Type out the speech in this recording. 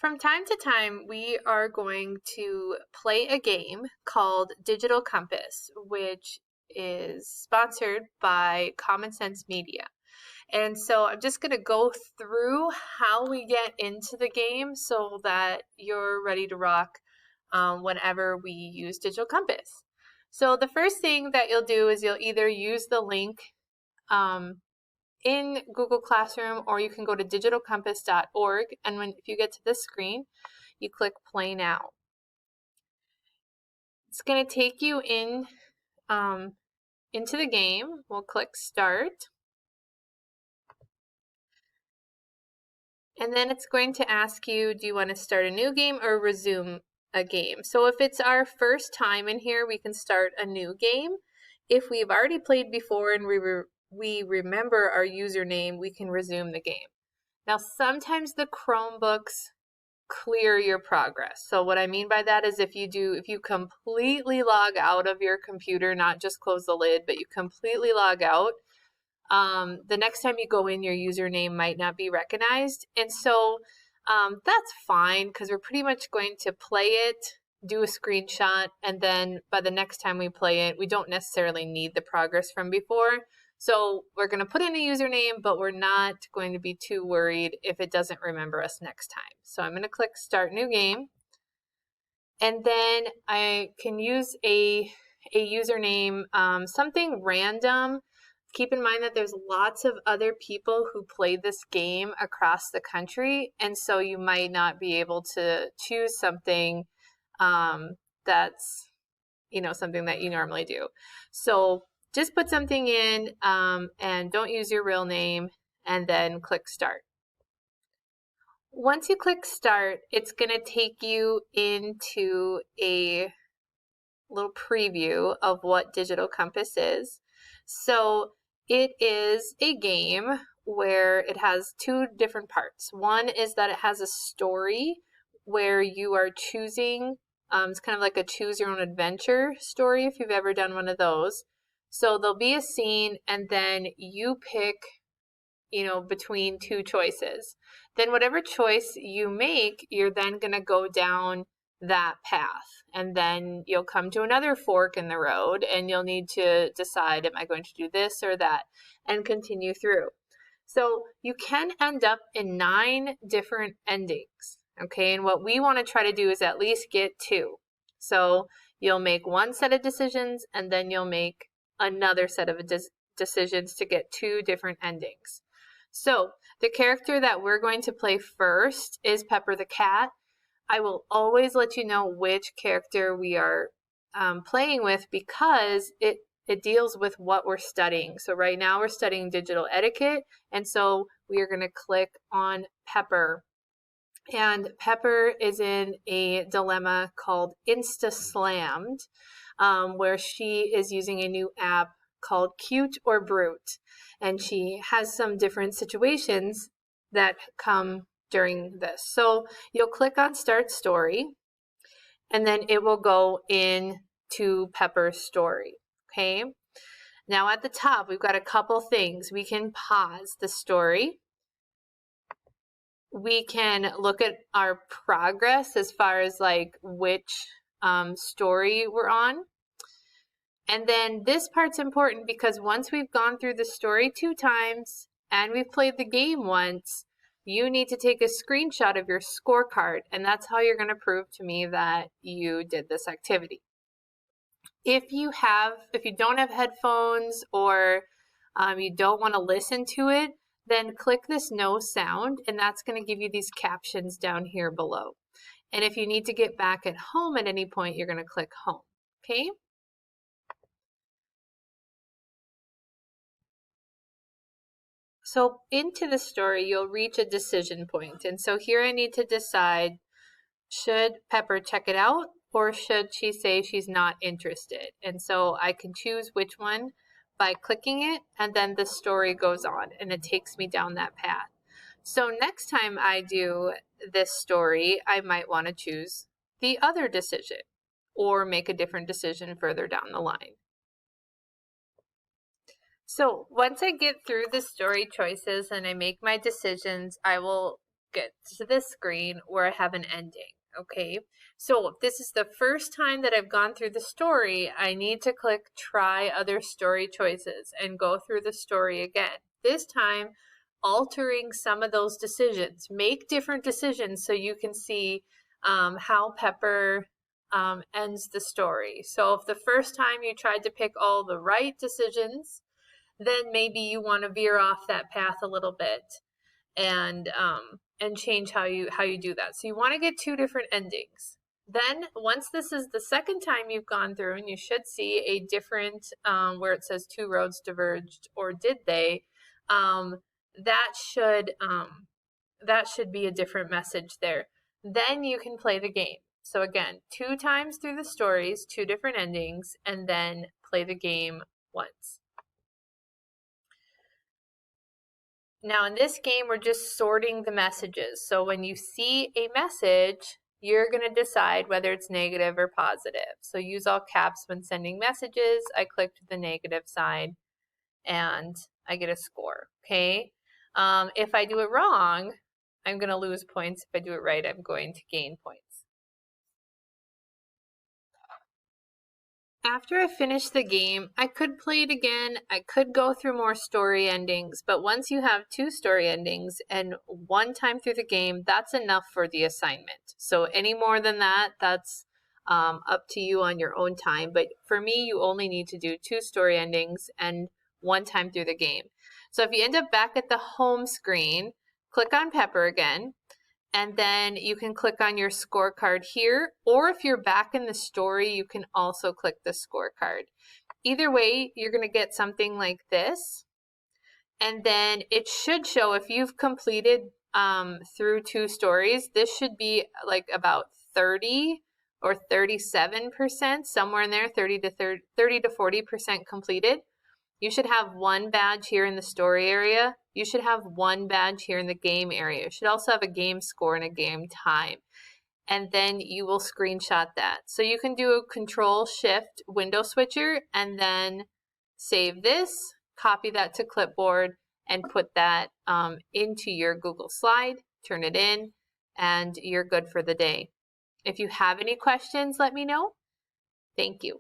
From time to time, we are going to play a game called Digital Compass, which is sponsored by Common Sense Media. And so I'm just going to go through how we get into the game so that you're ready to rock whenever we use Digital Compass. So the first thing that you'll do is you'll either use the link in Google Classroom, or you can go to digitalcompass.org, and if you get to this screen, you click Play Now. It's going to take you into the game. We'll click Start, and then it's going to ask you, do you want to start a new game or resume a game? So if it's our first time in here, we can start a new game. If we've already played before and we remember our username, we can resume the game. Now, sometimes the Chromebooks clear your progress. So what I mean by that is if you completely log out of your computer, not just close the lid, but you completely log out, the next time you go in, your username might not be recognized. And so that's fine, because we're pretty much going to play it, do a screenshot, and then by the next time we play it, we don't necessarily need the progress from before. So we're going to put in a username, but we're not going to be too worried if it doesn't remember us next time. So I'm going to click Start New Game. And then I can use a username, something random. Keep in mind that there's lots of other people who play this game across the country, and so you might not be able to choose something that's, something that you normally do. So just put something in and don't use your real name, and then click Start. Once you click Start, it's going to take you into a little preview of what Digital Compass is. So it is a game where it has two different parts. One is that it has a story where you are choosing, it's kind of like a choose your own adventure story if you've ever done one of those. So there'll be a scene, and then you pick, between two choices. Then whatever choice you make, you're then going to go down that path. And then you'll come to another fork in the road, and you'll need to decide, am I going to do this or that, and continue through. So you can end up in 9 different endings. Okay, and what we want to try to do is at least get 2. So you'll make one set of decisions, and then you'll make another set of decisions to get 2 different endings. So the character that we're going to play first is Pepper the cat. I will always let you know which character we are playing with, because it deals with what we're studying. So right now we're studying digital etiquette, and so we are going to click on Pepper. And Pepper is in a dilemma called Insta Slammed, where she is using a new app called Cute or Brute. And she has some different situations that come during this. So you'll click on Start Story, and then it will go into Pepper's story. Okay. Now at the top, we've got a couple things. We can pause the story. We can look at our progress as far as like which story we're on. And then this part's important, because once we've gone through the story 2 times and we've played the game once, you need to take a screenshot of your scorecard, and that's how you're going to prove to me that you did this activity. If you don't have headphones, or you don't want to listen to it, then click this no sound, and that's going to give you these captions down here below. And if you need to get back at home at any point, you're going to click home. Okay? So into the story, you'll reach a decision point. And so here I need to decide, should Pepper check it out, or should she say she's not interested? And so I can choose which one by clicking it, and then the story goes on, and it takes me down that path. So next time I do this story, I might want to choose the other decision, or make a different decision further down the line. So once I get through the story choices and I make my decisions, I will get to this screen where I have an ending. Okay, so if this is the first time that I've gone through the story, I need to click try other story choices and go through the story again. This time, altering some of those decisions. Make different decisions so you can see how Pepper ends the story. So if the first time you tried to pick all the right decisions, then maybe you want to veer off that path a little bit and change how you do that. So you want to get 2 different endings. Then once this is the second time you've gone through, and you should see a different where it says 2 roads diverged, or did they, that should be a different message there. Then you can play the game. So again, 2 times through the stories, 2 different endings, and then play the game once. Now in this game, we're just sorting the messages. So when you see a message, you're going to decide whether it's negative or positive. So use all caps when sending messages. I clicked the negative side and I get a score, okay? If I do it wrong, I'm going to lose points. If I do it right, I'm going to gain points. After I finish the game, I could play it again. I could go through more story endings, but once you have 2 story endings and 1 time through the game, that's enough for the assignment. So any more than that, that's up to you on your own time. But for me, you only need to do 2 story endings and 1 time through the game. So if you end up back at the home screen, click on Pepper again. And then you can click on your scorecard here, or if you're back in the story, you can also click the scorecard. Either way, you're going to get something like this. And then it should show if you've completed through 2 stories, this should be like about 30 or 37%, somewhere in there, 30 to 40% completed. You should have 1 badge here in the story area. You should have 1 badge here in the game area. You should also have a game score and a game time. And then you will screenshot that. So you can do a Control-Shift window switcher and then save this, copy that to clipboard, and put that into your Google slide, turn it in, and you're good for the day. If you have any questions, let me know. Thank you.